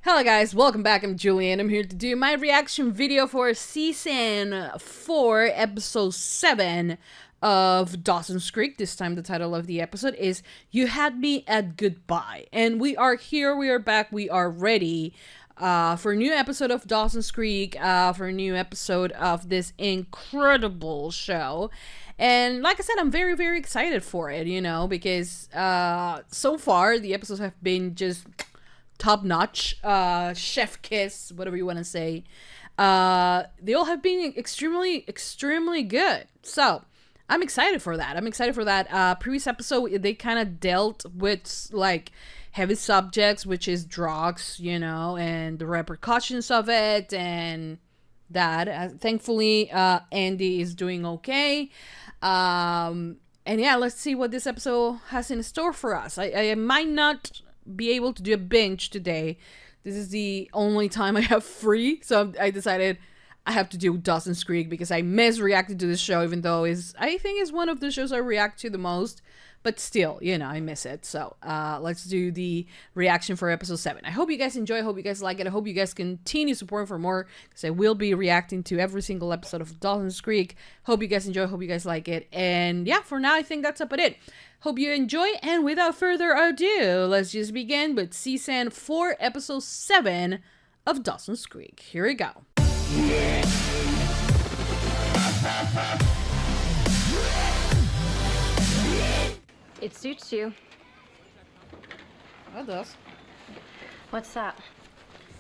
Hello guys, welcome back. I'm Julie and I'm here to do my reaction video for Season 4, Episode 7 of Dawson's Creek. This time the title of the episode is You Had Me at Goodbye. And we are here, we are back, we are ready for a new episode of Dawson's Creek, for a new episode of this incredible show. And like I said, I'm very, very excited for it, you know, because so far the episodes have been just top-notch, chef kiss, whatever you want to say. They all have been extremely good. So I'm excited for that. Previous episode, they kind of dealt with like heavy subjects, which is drugs, you know, and the repercussions of it, and that. Thankfully, Andie is doing okay. And yeah, let's see what this episode has in store for us. I might not be able to do a binge today. This is the only time I have free, so I decided I have to do Dawson's Creek because I miss reacting to this show, even though I think it's one of the shows I react to the most, but still, you know, I miss it. So let's do the reaction for episode 7. I hope you guys enjoy, I hope you guys like it, I hope you guys continue supporting for more, because I will be reacting to every single episode of Dawson's Creek. Hope you guys enjoy, hope you guys like it, and yeah, for now I think that's about it. Hope you enjoy, and without further ado, let's just begin with Season 4, Episode 7 of Dawson's Creek. Here we go. It suits you. It does. What's that?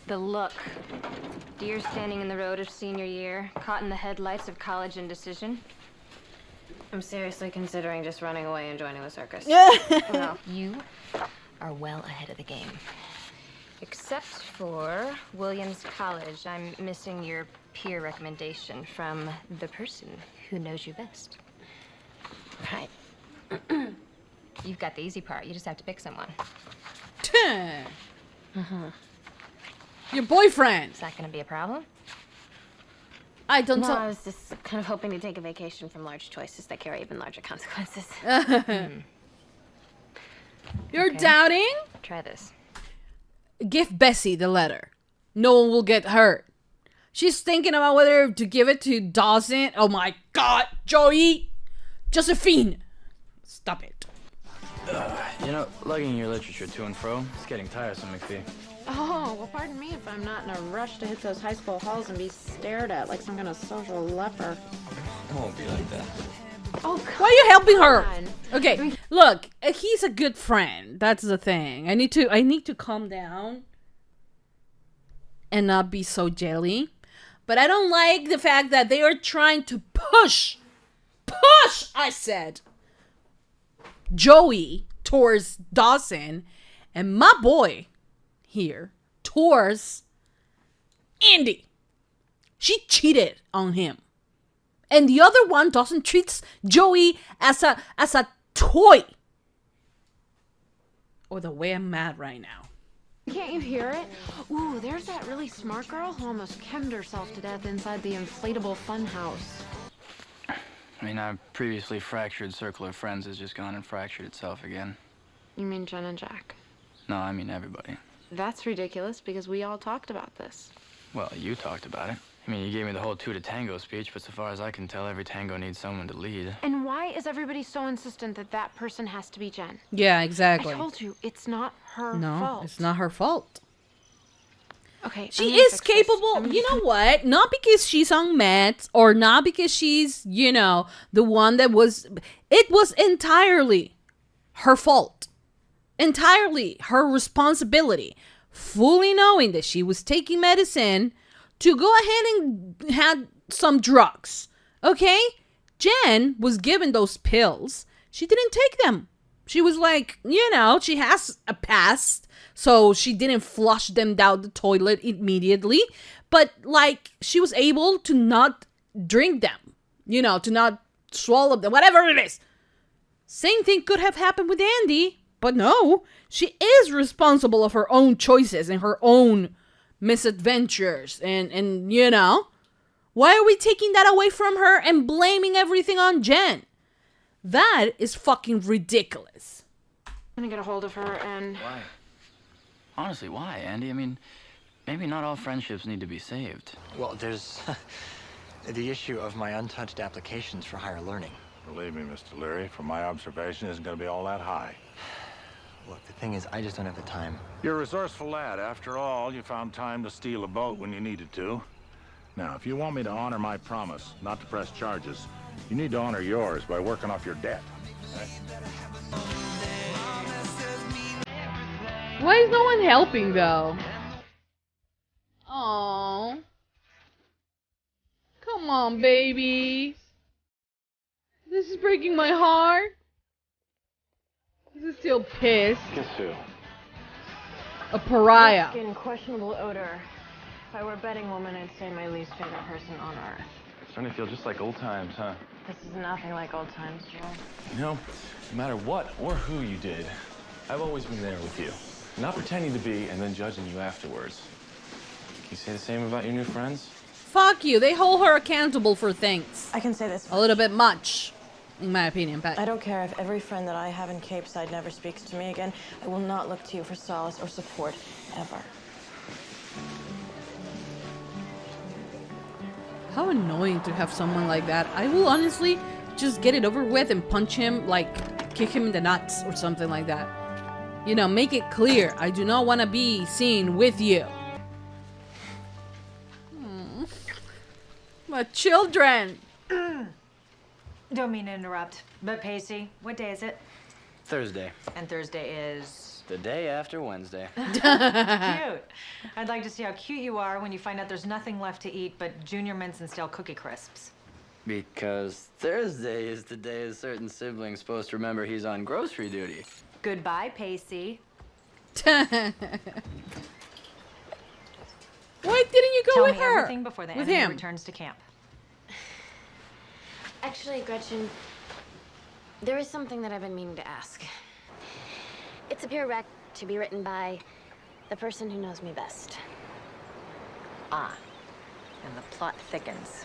The look. Deer standing in the road of senior year, caught in the headlights of college indecision. I'm seriously considering just running away and joining the circus. No. You are well ahead of the game. Except for Williams College. I'm missing your peer recommendation from the person who knows you best. Right. You've got the easy part. You just have to pick someone. Your boyfriend. Is that going to be a problem? I don't No, know. I was just kind of hoping to take a vacation from large choices that carry even larger consequences. You're Okay. doubting? Try this. Give Bessie the letter. No one will get hurt. She's thinking about whether to give it to Dawson. Oh my god, Joey! Josephine! Stop it. You know, lugging your literature to and fro, it's getting tiresome, McPhee. Oh, well, pardon me if I'm not in a rush to hit those high school halls and be stared at like some kind of social leper. It won't be like that. Oh, Why are you helping her? on. Okay, look, he's a good friend. That's the thing. I need to calm down and not be so jelly. But I don't like the fact that they are trying to push, I said, Joey towards Dawson, and my boy here towards Andie. She cheated on him. And the other one, Dawson, treats Joey as a toy. Or the way I'm mad right now. Can't you hear it? Ooh, there's that really smart girl who almost chemmed herself to death inside the inflatable funhouse. I mean, our previously fractured circle of friends has just gone and fractured itself again. You mean Jen and Jack? No, I mean everybody. That's ridiculous because we all talked about this. Well, you talked about it. I mean, you gave me the whole 2 to tango speech, but so far as I can tell, every tango needs someone to lead. And why is everybody so insistent that that person has to be Jen? Yeah, I exactly. told you, it's not her No, fault. it's not her fault. Okay, She I'm gonna is fix this. capable, you know what? Not because she's on meds or not because she's, you know, the one that was... It was entirely her fault. Entirely her responsibility. Fully knowing that she was taking medicine to go ahead and have some drugs. Okay? Jen was given those pills. She didn't take them. She was like, you know, she has a past, so she didn't flush them down the toilet immediately. But, like, she was able to not drink them. You know, to not swallow them, whatever it is. Same thing could have happened with Andie, but no. She is responsible of her own choices and her own misadventures. And you know, why are we taking that away from her and blaming everything on Jen? That is fucking ridiculous. I'm gonna get a hold of her and... Why? Honestly, why, Andie? I mean, Maybe not all friendships need to be saved. Well, there's the issue of my untouched applications for higher learning. Believe me, Mr. Leary, from my observation, it isn't going to be all that high. Look, the thing is, I just don't have the time. You're a resourceful lad. After all, you found time to steal a boat when you needed to. Now, if you want me to honor my promise not to press charges, you need to honor yours by working off your debt. Okay? Why is no one helping though? Oh, come on, baby. This is breaking my heart. This is still pissed. Guess who? A pariah. Skin, questionable odor. If I were a betting woman, I'd say my least favorite person on earth. Starting to feel just like old times, huh? This is nothing like old times, Joe. You know, no matter what or who you did, I've always been there with you. Not pretending to be and then judging you afterwards. Can you say the same about your new friends? Fuck you. They hold her accountable for things. I can say this. A little bit much, in my opinion, but I don't care if every friend that I have in Cape Side never speaks to me again. I will not look to you for solace or support, ever. how annoying to have someone like that. I will honestly just get it over with and punch him, like kick him in the nuts or something like that. You know, make it clear. I do not want to be seen with you. My children. Don't mean to interrupt, but Pacey, what day is it? Thursday. And Thursday is... The day after Wednesday. Cute. I'd like to see how cute you are when you find out there's nothing left to eat but Junior Mints and stale Cookie Crisps. Because Thursday is the day a certain sibling's supposed to remember he's on grocery duty. Goodbye, Pacey. Why didn't you go Tell with me her? everything before the With enemy him. returns to camp. Actually, Gretchen, there is something that I've been meaning to ask. It's a pure rec to be written by the person who knows me best. Ah, and the plot thickens.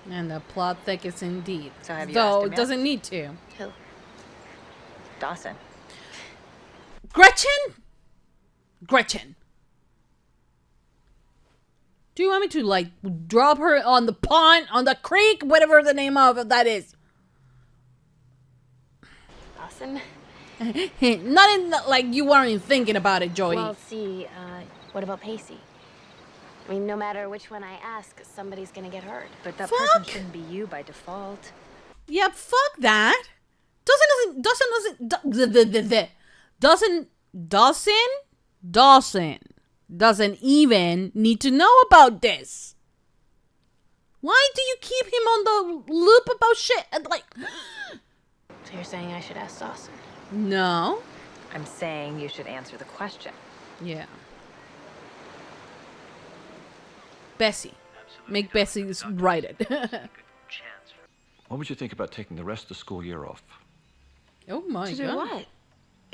And the plot thickens indeed. So have you Though asked him it yet? doesn't need to. Who? Dawson. Gretchen? Gretchen. Do you want me to, like, drop her on the pond, on the creek, whatever the name of that is? Dawson? Not in the, like, you weren't even thinking about it, Joey. Well, see, what about Pacey? I mean, no matter which one I ask, somebody's gonna get hurt. But that Fuck. person shouldn't be you by default. Yep, fuck that. Dawson doesn't even need to know about this. Why do you keep him on the loop about shit? And like, So you're saying I should ask Dawson? no. I'm saying you should answer the question. Yeah. Bessie. Make Bessie write it. What would you think about taking the rest of the school year off? Oh my To god. do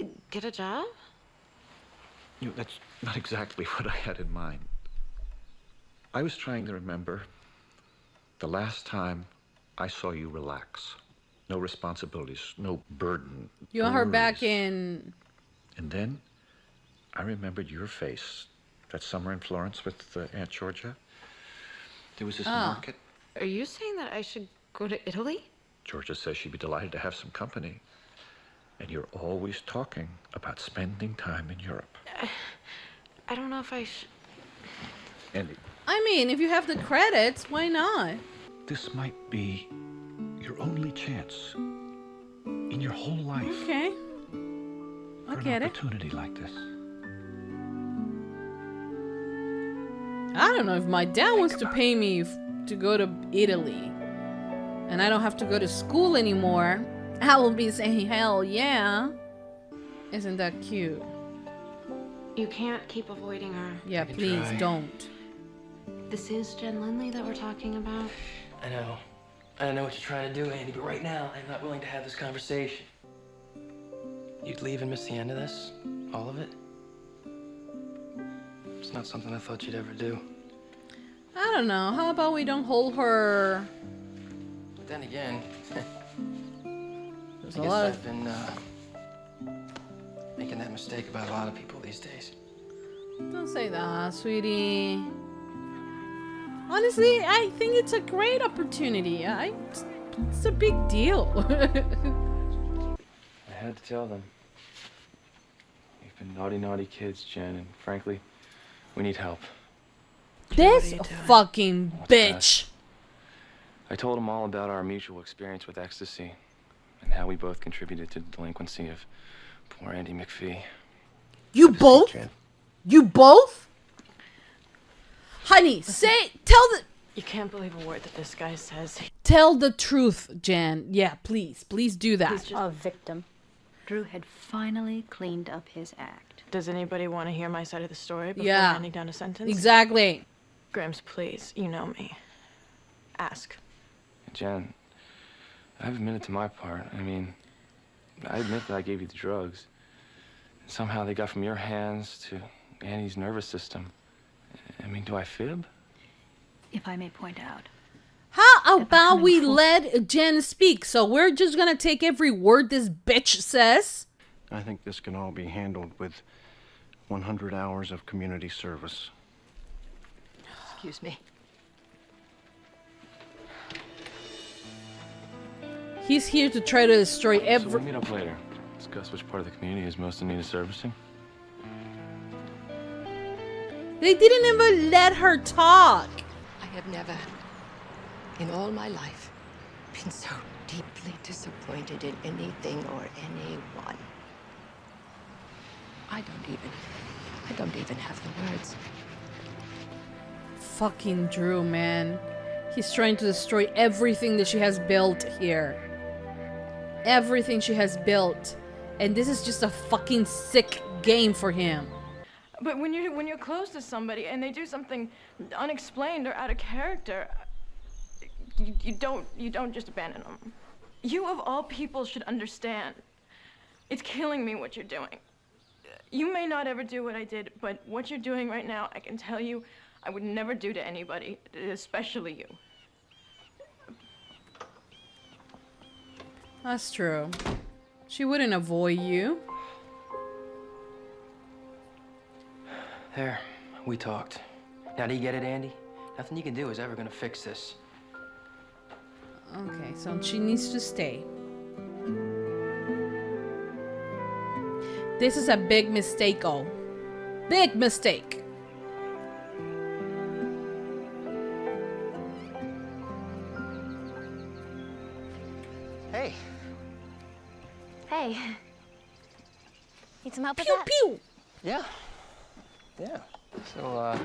what? Get a job? You know, that's not exactly what I had in mind. I was trying to remember the last time I saw you relax. No responsibilities, no burden. You want her back worries. in... And then I remembered your face that summer in Florence with Aunt Georgia. There was this market. Are you saying that I should go to Italy? Georgia says she'd be delighted to have some company. And you're always talking about spending time in Europe. I don't know if I should. Andie, I mean, if you have the credits, why not? this might be your only chance in your whole life Okay. I for get an it. opportunity like this. I don't know if my dad wants to pay me to go to Italy and I don't have to go to school anymore. I will be saying, hell yeah. Isn't that cute? You can't keep avoiding her. Yeah, can please try. don't. This is Jen Lindley that we're talking about. I know. I know what you're trying to do, Andy, but right now, I'm not willing to have this conversation. You'd leave and miss the end of this? All of it? It's not something I thought you'd ever do. I don't know. How about we don't hold her? But then again, There's I a guess lot I've of... been making that mistake about a lot of people these days. Don't say that, sweetie. Honestly, I think it's a great opportunity. It's a big deal. I had to tell them. We've been naughty, naughty kids, Jen, and frankly, we need help. This fucking bitch. I told them all about our mutual experience with ecstasy and how we both contributed to the delinquency of poor Andie McPhee. You both? You both? Honey, tell the... You can't believe a word that this guy says. Tell the truth, Jan. Yeah, please. Please do that. He's just a victim. Drew had finally cleaned up his act. Does anybody want to hear my side of the story before Yeah. handing down a sentence? Exactly. Grims, please. You know me. Ask. Jen, I've admitted to my part. I mean, I admit that I gave you the drugs. Somehow they got from your hands to Annie's nervous system. I mean, do I fib? If I may point out. How about we let Jen speak? So we're just gonna take every word this bitch says? I think this can all be handled with 100 hours of community service. Excuse me. He's here to try to destroy So every... we'll meet up later. Discuss which part of the community is most in need of servicing. They didn't even let her talk. I have never, in all my life, been so deeply disappointed in anything or anyone. I don't even have the words. Fucking Drew, man. He's trying to destroy everything that she has built here. Everything she has built. And this is just a fucking sick game for him. But when you're close to somebody and they do something unexplained or out of character, you don't just abandon them. You of all people should understand. It's killing me what you're doing. You may not ever do what I did, but what you're doing right now, I can tell you, I would never do to anybody, especially you. That's true. She wouldn't avoid you. There, we talked. Now, do you get it, Andie? Nothing you can do is ever gonna fix this. Okay, so she needs to stay. This is a big mistake, oh. Big mistake. Hey. Hey. Need some help with Pew, that? pew. Yeah. Yeah. So,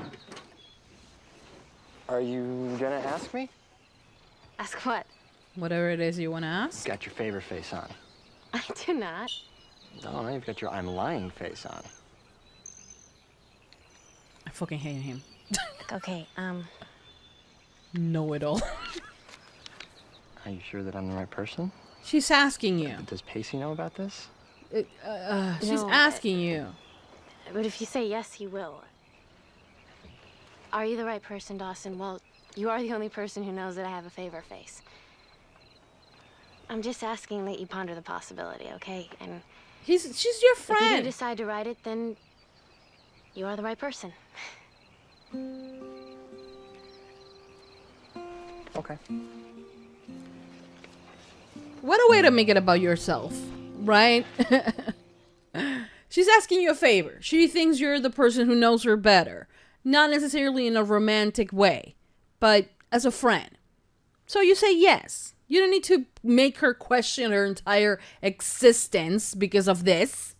are you gonna ask me? Ask what? Whatever it is you want to ask. Got your favor face on. I do not. No, you've got your I'm lying face on. I fucking hate him. Okay, Know it all. Are you sure that I'm the right person? She's asking you. Does Pacey know about this? She's No, asking you. But if you say yes, he will. Are you the right person, Dawson? Well, you are the only person who knows that I have a favor face. I'm just asking that you ponder the possibility, okay? And she's your if you friend. do decide to write it, then you are the right person. Okay. What a way to make it about yourself, right? She's asking you a favor. She thinks you're the person who knows her better. Not necessarily in a romantic way, but as a friend. So you say yes. You don't need to make her question her entire existence because of this.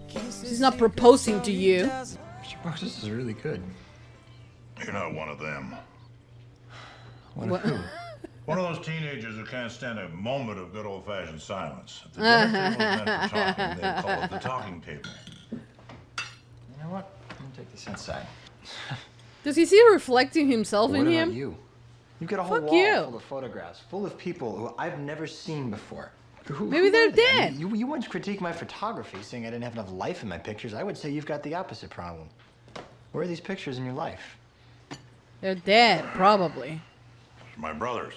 She's not proposing to you. Mr. Brooks, this is really good. You're not one of them. One of who? One of those teenagers who can't stand a moment of good old-fashioned silence. If the dinner table's meant for talking, they call it the talking table. You know what? I'm gonna take this inside. Does he see reflecting himself in What him? about you? You've got a whole Fuck wall you. full of photographs, full of people who I've never seen before. Maybe they're are they? I dead. mean, you once critiqued my photography, saying I didn't have enough life in my pictures. I would say you've got the opposite problem. Where are these pictures in your life? They're dead, probably. My brothers.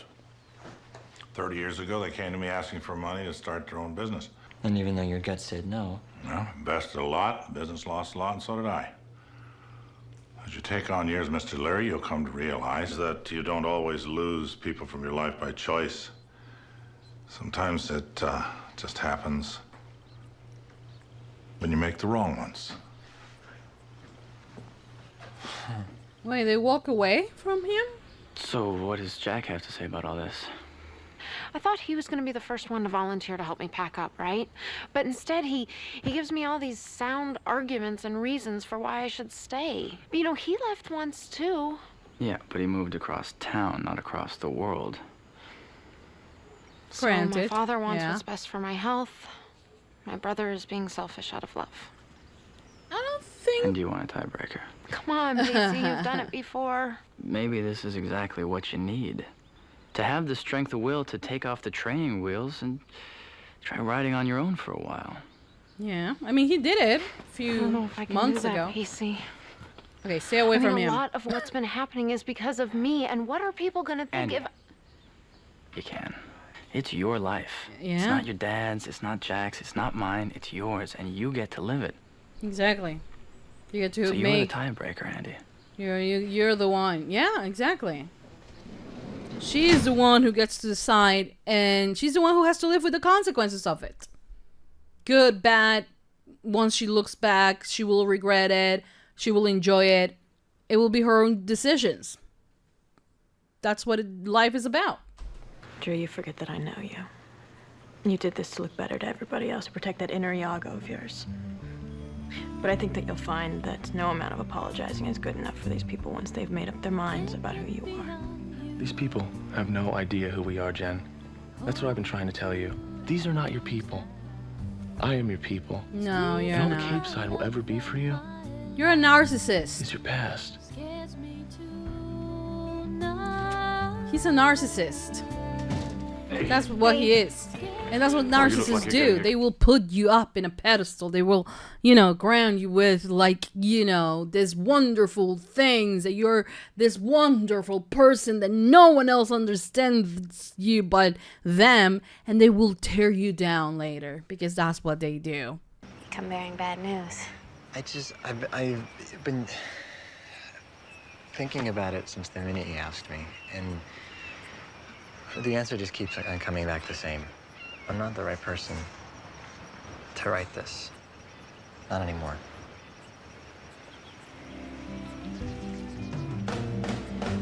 30 years ago, they came to me asking for money to start their own business. And even though your gut said no. Well, invested a lot, the business lost a lot, and so did I. As you take on years, Mr. Leary, you'll come to realize that you don't always lose people from your life by choice. Sometimes it just happens when you make the wrong ones. Wait, they walk away from him? So what does Jack have to say about all this? I thought he was going to be the first one to volunteer to help me pack up, right? But instead, he gives me all these sound arguments and reasons for why I should stay. You know, he left once, too. Yeah, but he moved across town, not across the world. Granted. So my father wants what's best for my health. My brother is being selfish out of love. I don't think... And you want a tiebreaker? Come on, Pacey, you've done it before. Maybe this is exactly what you need. To have the strength of will to take off the training wheels and try riding on your own for a while. Yeah, I mean, he did it a few I don't know if I can months do that, ago. Pacey. Okay, stay away from A him. lot of what's been happening is because of me, and what are people gonna think Andie. if... You can. It's your life. Yeah. It's not your dad's, it's not Jack's, it's not mine, it's yours, and you get to live it. Exactly. You get to So you're make... the tiebreaker, Andie. You're the one. Yeah, exactly. She's the one who gets to decide, and she's the one who has to live with the consequences of it. Good, bad. Once she looks back, she will regret it. She will enjoy it. It will be her own decisions. That's what life is about. Drew, you forget that I know you. You did this to look better to everybody else, to protect that inner Iago of yours. But I think that you'll find that no amount of apologizing is good enough for these people once they've made up their minds about who you are. These people have no idea who we are, Jen. That's what I've been trying to tell you. These are not your people. I am your people. No, you're and all not. the Cape Side will ever be for you You're a narcissist. is your past. He's a narcissist. That's what he is. And that's what narcissists do. They will put you up in a pedestal. They will, ground you with, this wonderful things, that you're this wonderful person that no one else understands you but them. And they will tear you down later because that's what they do. Come bearing bad news. I've been thinking about it since the minute you asked me, and the answer just keeps on coming back the same. I'm not the right person to write this. Not anymore.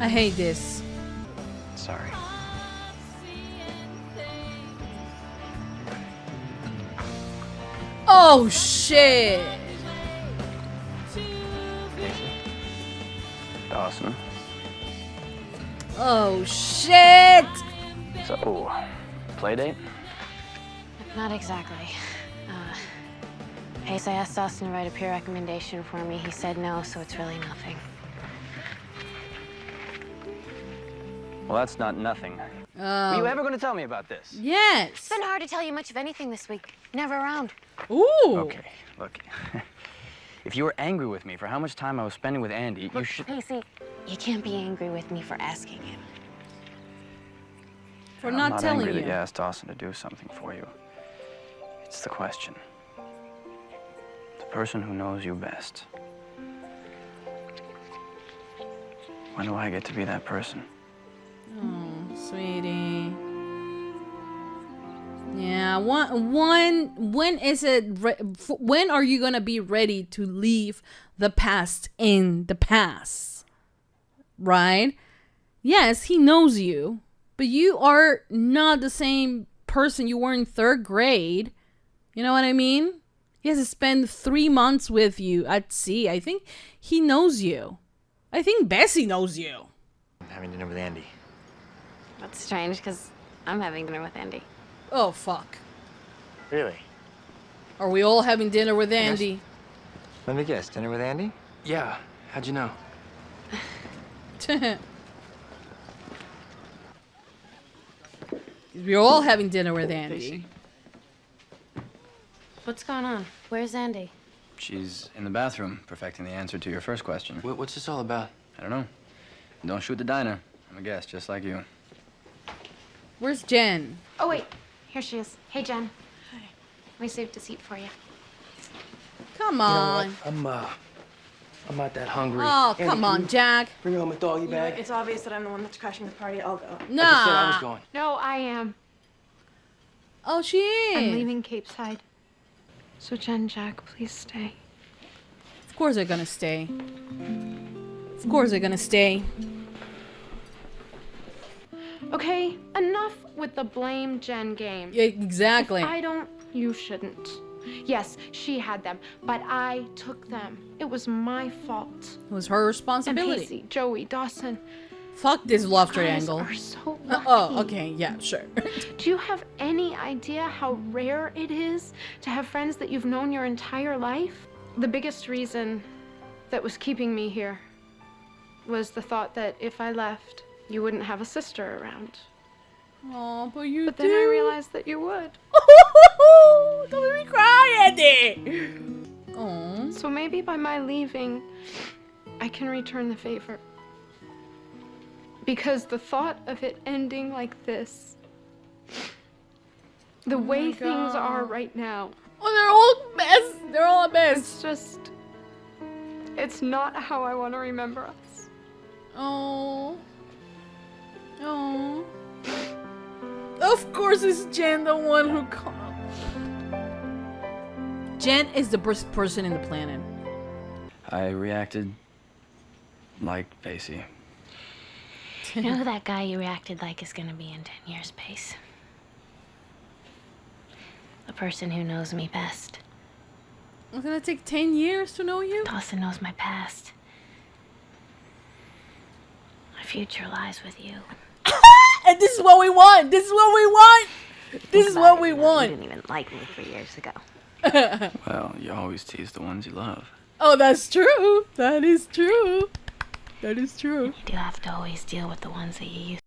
I hate this. Sorry. Oh, shit. Dawson. Oh, shit. So, play date? Not exactly. Pace, I asked Dawson to write a peer recommendation for me. He said no, so it's really nothing. Well, that's not nothing. Were you ever going to tell me about this? Yes. It's been hard to tell you much of anything this week. Never around. Ooh. Okay, look. If you were angry with me for how much time I was spending with Andie, you should... Pacey, you can't be angry with me for asking him. For not telling angry you. that you asked Dawson to do something for you. It's the question. The person who knows you best. When do I get to be that person? Oh, sweetie. Yeah, when is it? When are you gonna be ready to leave the past in the past? Right? Yes, he knows you, but you are not the same person you were in 3rd grade. You know what I mean? He has to spend 3 months with you at sea. I think he knows you. I think Bessie knows you. I'm having dinner with Andie. That's strange, because I'm having dinner with Andie. Oh, fuck. Really? Are we all having dinner with Andie? Let me guess, dinner with Andie? Yeah, how'd you know? We're all having dinner with Andie. What's going on? Where's Andie? She's in the bathroom, perfecting the answer to your first question. What's this all about? I don't know. Don't shoot the diner. I'm a guest, just like you. Where's Jen? Oh, wait. Here she is. Hey, Jen. Hi. We saved a seat for you. Come on. I'm I'm not that hungry. Oh, Andie, come can on, you Jack. Bring home a doggy You know, bag. it's obvious that I'm the one that's crashing the party. I'll go. Nah. I just said I was going. No, I am. Oh, she is. I'm leaving Cape Side. So Jen, Jack, please stay. Of course they're gonna stay. Of course they're gonna stay. Okay, enough with the blame Jen game. Yeah, exactly. If I don't, you shouldn't. Yes, she had them, but I took them. It was my fault. It was her responsibility. And Pacey, Joey, Dawson. Fuck this love You triangle. guys are so lucky. Oh, okay, yeah, sure. Do you have any idea how rare it is to have friends that you've known your entire life? The biggest reason that was keeping me here was the thought that if I left, you wouldn't have a sister around. Oh, but you But then I realized that you would. Don't make me cry, Andie. Oh. So maybe by my leaving, I can return the favor. Because the thought of it ending like this, the way things are right now. Oh, they're all a mess. They're all a mess. It's just, it's not how I want to remember us. Oh. Oh. Of course it's Jen, the one who called. Jen is the best person in the planet. I reacted like Pacey. You know who that guy you reacted like is gonna be in 10 years, Pace? The person who knows me best. It's gonna take 10 years to know you? Dawson knows my past. My future lies with you. And this is what we want! This is what we want! This is what we want! You didn't even like me 3 years ago. Well, you always tease the ones you love. Oh, that's true. That is true. That is true. You do have to always deal with the ones that you used.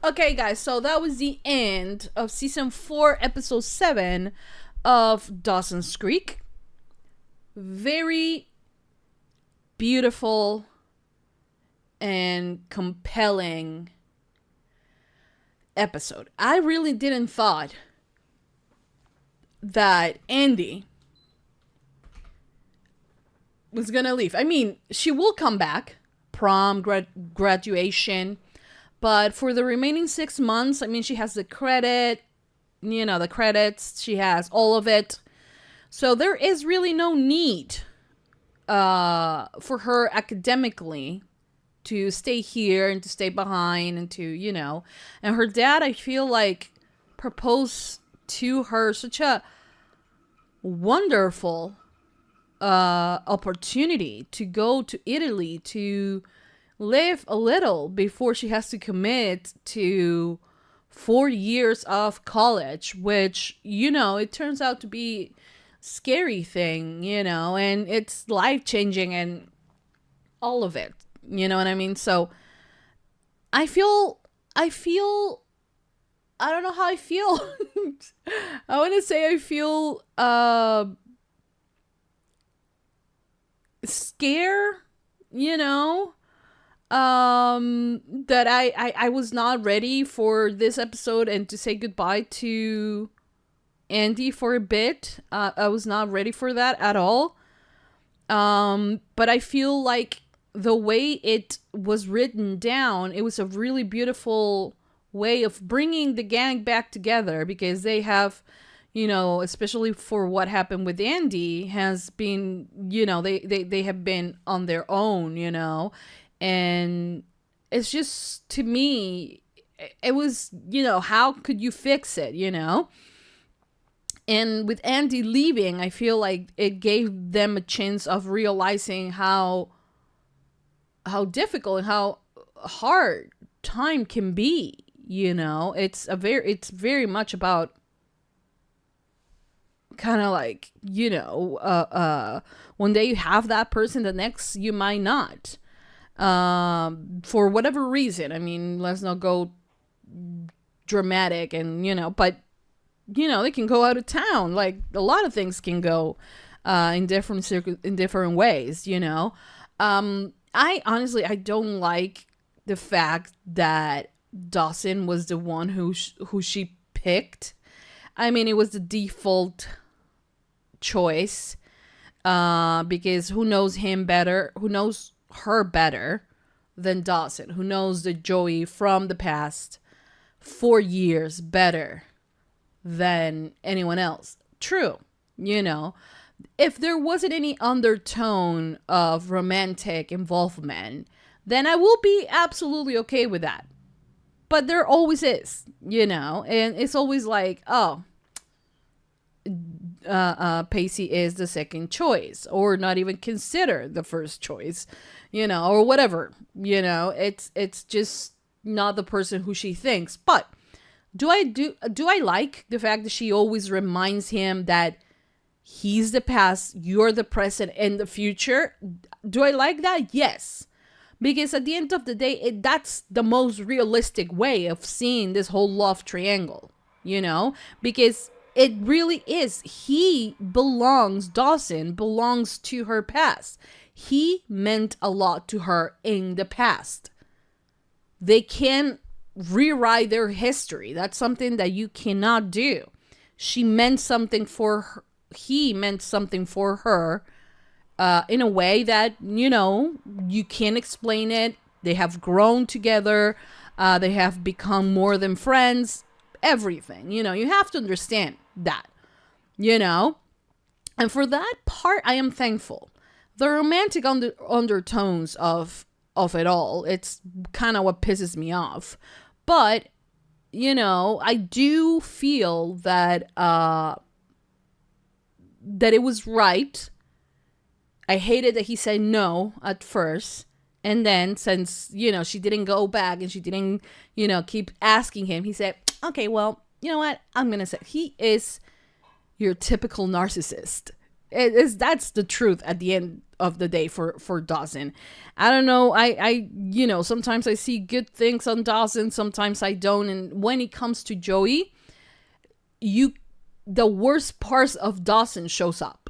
Okay, guys, so that was the end of season 4, episode 7 of Dawson's Creek. Very beautiful and compelling episode, I really didn't thought that Andie was gonna leave. I mean, she will come back, prom, graduation, but for the remaining 6 months, I mean, she has the credit, you know, the credits, she has all of it. So there is really no need for her academically to stay here and to stay behind and to, you know, and her dad, I feel like, proposed to her such a wonderful opportunity to go to Italy to live a little before she has to commit to 4 years of college, which, you know, it turns out to be scary thing, you know, and it's life-changing and all of it, you know what I mean? So I don't know how I feel. I want to say I feel scared, you know, that I was not ready for this episode and to say goodbye to Andie for a bit. I was not ready for that at all. But I feel like the way it was written down, it was a really beautiful way of bringing the gang back together, because they have, you know, especially for what happened with Andie, has been, you know, they have been on their own, you know, and it's just, to me, it was, you know, how could you fix it, you know? And with Andie leaving, I feel like it gave them a chance of realizing how difficult and how hard time can be, you know? It's very much about kind of like, you know, one day you have that person, the next you might not. For whatever reason. I mean, let's not go dramatic and, you know, but, you know, they can go out of town. Like, a lot of things can go in different ways, you know. I honestly, I don't like the fact that Dawson was the one who she picked. I mean, it was the default choice, because who knows him better? Who knows her better than Dawson? Who knows the Joey from the past 4 years better than anyone else? True, you know. If there wasn't any undertone of romantic involvement, then I will be absolutely okay with that. But there always is, you know, and it's always like, oh, Pacey is the second choice, or not even consider the first choice, you know, or whatever, you know. It's just not the person who she thinks. But do I like the fact that she always reminds him that he's the past, you're the present, and the future? Do I like that? Yes. Because at the end of the day, that's the most realistic way of seeing this whole love triangle, you know? Because it really is. Dawson belongs to her past. He meant a lot to her in the past. They can't rewrite their history. That's something that you cannot do. She meant something for her. He meant something for her in a way that, you know, you can't explain it. They have grown together. They have become more than friends. Everything, you know, you have to understand that, you know. And for that part, I am thankful. The romantic undertones of it all, it's kind of what pisses me off. But, you know, I do feel that that it was right. I hated that he said no at first. And then, since, you know, she didn't go back and she didn't, you know, keep asking him, he said, okay, well, you know what? I'm going to say he is your typical narcissist. That's the truth at the end of the day for Dawson. I don't know. I you know, sometimes I see good things on Dawson. Sometimes I don't. And when it comes to Joey, the worst parts of Dawson shows up,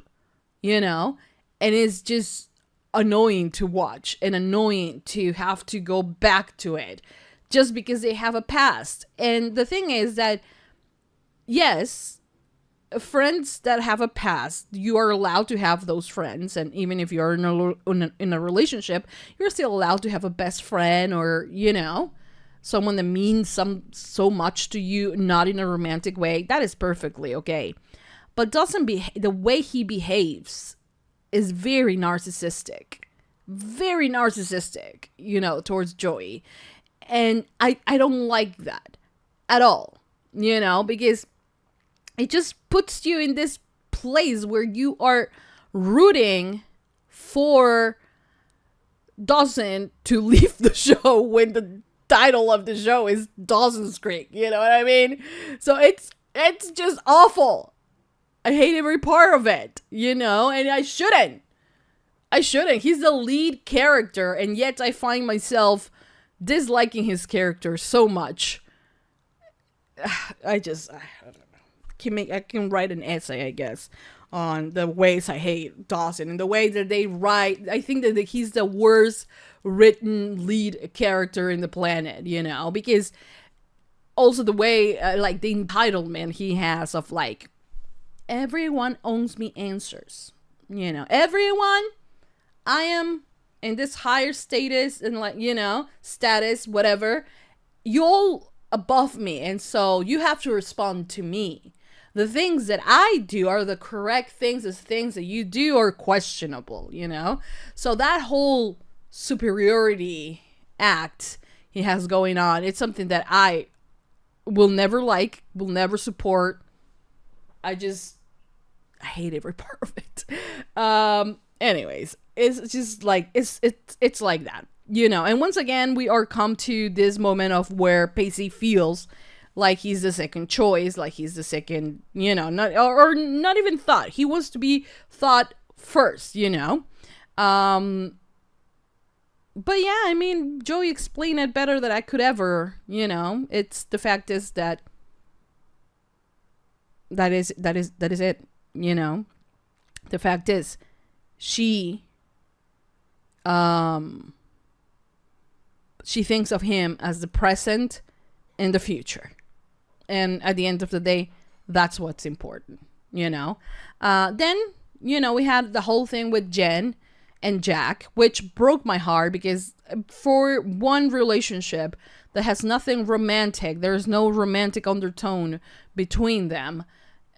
you know, and it's just annoying to watch and annoying to have to go back to it, just because they have a past. And the thing is that, yes, friends that have a past, you are allowed to have those friends. And even if you're in a relationship, you're still allowed to have a best friend, or, you know, someone that means so much to you, not in a romantic way. That is perfectly okay. But the way he behaves is very narcissistic, you know, towards Joey. And I don't like that at all, you know, because it just puts you in this place where you are rooting for Dawson to leave the show when the title of the show is Dawson's Creek. You know what I mean? So it's just awful. I hate every part of it, you know, and I shouldn't. He's the lead character, and yet I find myself disliking his character so much. I don't know. I can write an essay, I guess, on the ways I hate Dawson and the way that they write. I think that he's the worst written lead character in the planet, you know, because also the way, like, the entitlement he has of, like, everyone owes me answers, you know, everyone, I am in this higher status and, like, you know, status, whatever, you all above me, and so you have to respond to me. The things that I do are the correct things. The things that you do are questionable, you know? So that whole superiority act he has going on, it's something that I will never like, will never support. I hate every part of it. Anyways, it's just like, it's like that, you know? And once again, we are come to this moment of where Pacey feels like he's the second choice, like he's the second, you know, not even thought. He wants to be thought first, you know? But yeah, I mean, Joey explained it better than I could ever, you know? It's, the fact is that is it, you know? The fact is, she thinks of him as the present and the future. And at the end of the day, that's what's important, you know? Then, you know, we had the whole thing with Jen and Jack, which broke my heart, because for one relationship that has nothing romantic, there's no romantic undertone between them,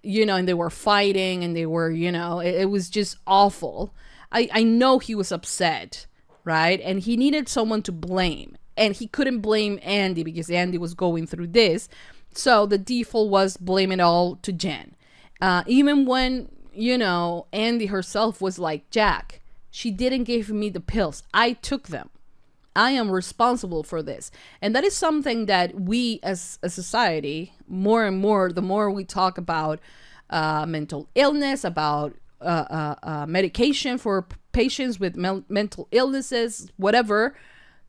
you know, and they were fighting and they were, you know, it was just awful. I know he was upset, right? And he needed someone to blame. And he couldn't blame Andie because Andie was going through this. So the default was blame it all to Jen. Even when, you know, Andie herself was like, Jack, she didn't give me the pills. I took them. I am responsible for this. And that is something that we as a society, more and more, the more we talk about mental illness, about medication for patients with mental illnesses, whatever,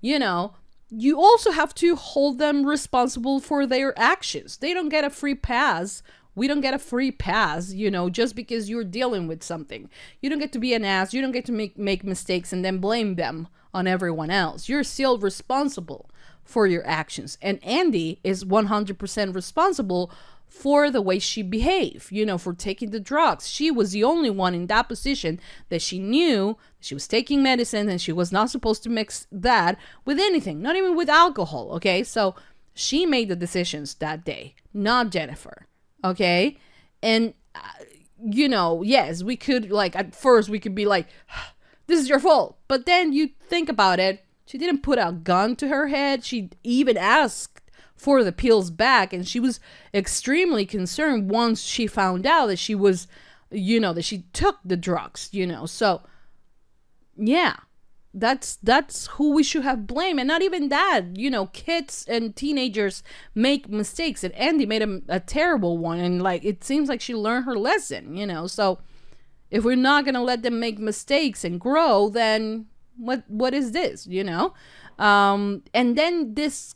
you know, you also have to hold them responsible for their actions. They don't get a free pass. We don't get a free pass, you know, just because you're dealing with something. You don't get to be an ass. You don't get to make mistakes and then blame them on everyone else. You're still responsible for your actions. And Andie is 100% responsible for the way she behaved, you know, for taking the drugs. She was the only one in that position that she knew she was taking medicine and she was not supposed to mix that with anything, not even with alcohol, okay? So she made the decisions that day, not Jennifer, okay? And, you know, yes, we could, like, at first we could be like, this is your fault. But then you think about it, she didn't put a gun to her head. She even asked for the pills back, and she was extremely concerned once she found out that she was, you know, that she took the drugs, you know. So yeah, that's who we should have blamed. And not even that, you know, kids and teenagers make mistakes, and Andie made a terrible one, and like it seems like she learned her lesson, you know. So if we're not gonna let them make mistakes and grow, then what is this, you know? And then this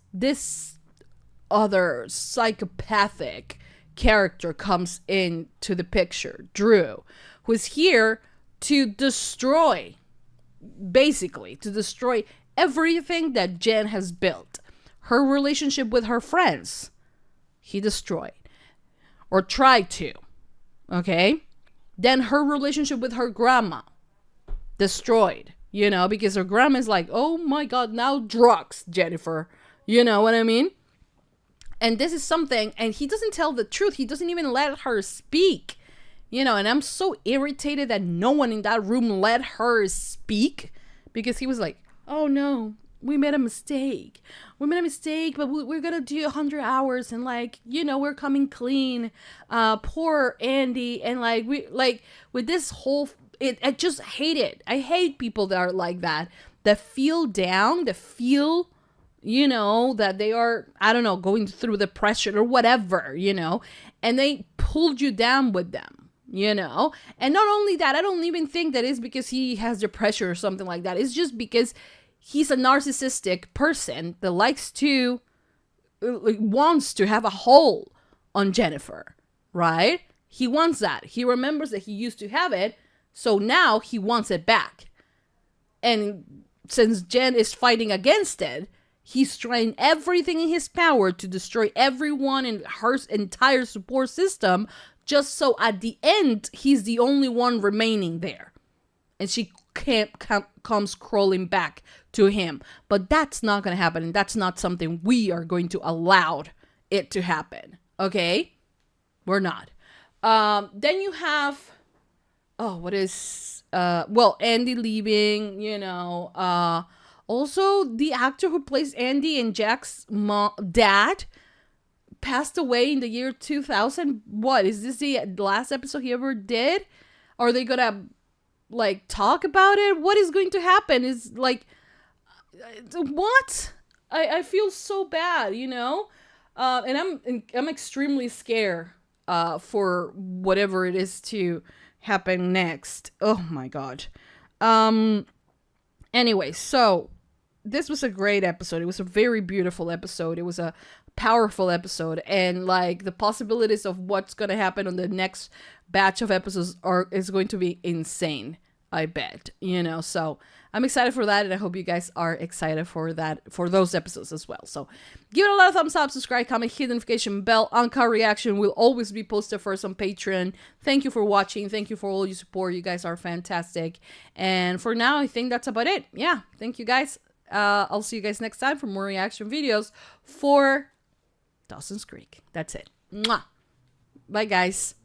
other psychopathic character comes into the picture, Drew, who's here to destroy everything that Jen has built. her relationship with her friends, he destroyed. Or tried to. Okay? Then her relationship with her grandma, destroyed. You know, because her grandma's like, oh my God, now drugs, Jennifer. You know what I mean? And this is something, and he doesn't tell the truth. He doesn't even let her speak. You know, and I'm so irritated that no one in that room let her speak, because he was like, oh no, we made a mistake. We made a mistake, but we're going to do 100 hours and like, you know, we're coming clean. Poor Andie. And like, with this whole, I just hate it. I hate people that are like that feel down, that feel, you know, that they are, I don't know, going through depression or whatever, you know, and they pulled you down with them. You know, and not only that, I don't even think that is because he has depression or something like that. It's just because he's a narcissistic person that likes to, wants to have a hold on Jennifer, right? He wants that. He remembers that he used to have it, so now he wants it back. And since Jen is fighting against it, he's trying everything in his power to destroy everyone in her entire support system, just so at the end, he's the only one remaining there. And she comes crawling back to him. But that's not going to happen. And that's not something we are going to allow it to happen. Okay? We're not. Then you have... Oh, what is... Andie leaving, you know. Also, the actor who plays Andie and Jack's dad passed away in the year 2000. What, is this the last episode he ever did? Are they gonna like talk about it? What is going to happen? Is like, what? I feel so bad, you know, and I'm extremely scared for whatever it is to happen next. Oh my God. Anyway, so this was a great episode. It was a very beautiful episode. It was a powerful episode, and like the possibilities of what's going to happen on the next batch of episodes is going to be insane, I bet, you know. So I'm excited for that, and I hope you guys are excited for that, for those episodes as well. So give it a lot of thumbs up, subscribe, comment, hit the notification bell. Uncut reaction will always be posted first on Patreon. Thank you for watching. Thank you for all your support. You guys are fantastic. And for now, I think that's about it. Yeah, thank you guys. I'll see you guys next time for more reaction videos for Dawson's Creek. That's it. Mwah. Bye, guys.